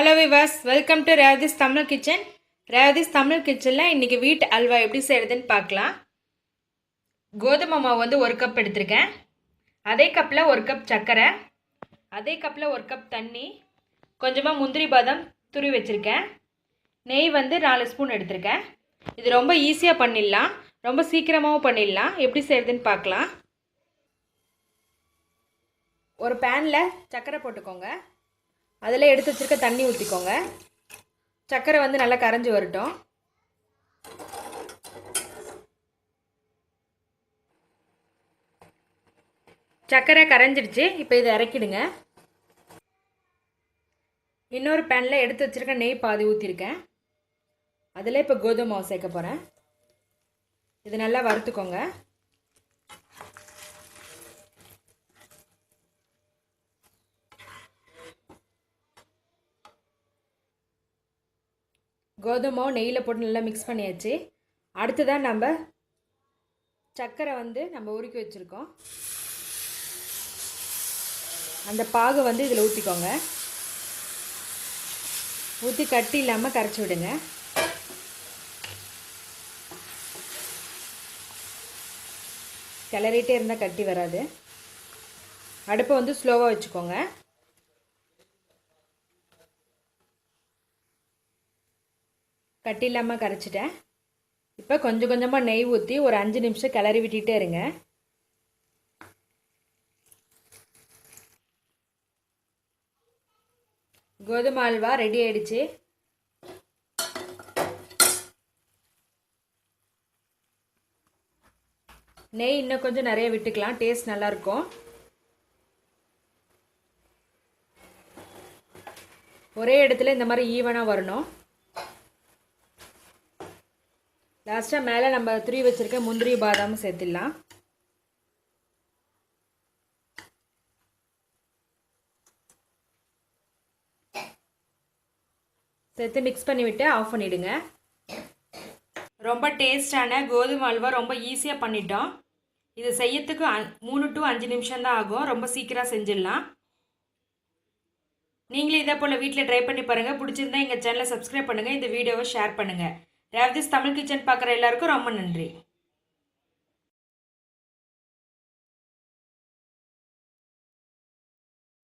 Hello viewers, welcome to Revadis Tamil Kitchen. Revadis Tamil Kitchenல இன்னைக்கு வீட் அல்வா எப்படி செய்யறதுன்னு பார்க்கலாம். கோதுமை மாவு வந்து 1 கப் எடுத்துர்க்கேன். அதே கப்ல 1 கப் சர்க்கரை, அதே கப்ல 1 கப் தண்ணி, கொஞ்சமா முந்திரி பாதாம் துருவி வச்சிருக்கேன். நெய் வந்து 4 ஸ்பூன் எடுத்துர்க்கேன். இது ரொம்ப ஈஸியா பண்ணிடலாம். ரொம்ப சீக்கிரமாவும் பண்ணிடலாம். எப்படி செய்யறதுன்னு பார்க்கலாம். ஒரு panல சர்க்கரை போட்டுக்கோங்க. அதில் எடுத்து வச்சிருக்க தண்ணி ஊற்றிக்கோங்க. சர்க்கரை வந்து நல்லா கரைஞ்சி வரட்டும். சர்க்கரை கரைஞ்சிடுச்சு. இப்போ இதை இறக்கிடுங்க. இன்னொரு பேனில் எடுத்து வச்சிருக்க நெய் பாதி ஊற்றிருக்கேன். அதில் இப்போ கோதுமை மாவு சேர்க்க போகிறேன். இது நல்லா வறுத்துக்கோங்க. கோதுமை நெய்யில் போட்டு நல்லா மிக்ஸ் பண்ணியாச்சு. அடுத்ததான் நம்ம சர்க்கரை வந்து நம்ம உருக்கி வச்சுருக்கோம். அந்த பாகு வந்து இதில் ஊற்றிக்கோங்க. ஊற்றி கட்டி இல்லாமல் கரைச்சி விடுங்க. கிளறிட்டே இருந்தால் கட்டி வராது. அடுப்பை வந்து ஸ்லோவாக வச்சுக்கோங்க. கட்டி இல்லாமல் கரைச்சிட்டேன். இப்போ கொஞ்சம் கொஞ்சமாக நெய் ஊற்றி ஒரு 5 நிமிஷம் கிளறி விட்டுட்டே இருங்க. கோதுமை அல்வா ரெடி ஆயிடுச்சு. நெய் இன்னும் கொஞ்சம் நிறைய விட்டுக்கலாம். டேஸ்ட் நல்லாயிருக்கும். ஒரே இடத்துல இந்த மாதிரி ஈவனாக வரணும். லாஸ்ட்டாக மேலே நம்ம துருவி வச்சுருக்க முந்திரி பாதாம் சேர்த்துடலாம். சேர்த்து மிக்ஸ் பண்ணிவிட்டு ஆஃப் பண்ணிவிடுங்க. ரொம்ப டேஸ்டான கோதுமை அல்வா ரொம்ப ஈஸியாக பண்ணிட்டோம். இது செய்யறதுக்கு 3 to 5 நிமிஷம் தான் ஆகும். ரொம்ப சீக்கிரம் செஞ்சிடலாம். நீங்களே இதே போல் வீட்டில் ட்ரை பண்ணி பாருங்கள். பிடிச்சிருந்தா எங்கள் சேனலை சப்ஸ்கிரைப் பண்ணுங்கள். இந்த வீடியோவை ஷேர் பண்ணுங்கள். ரேவதிஸ் தமிழ் கிச்சன் பார்க்குற எல்லாருக்கும் ரொம்ப நன்றி.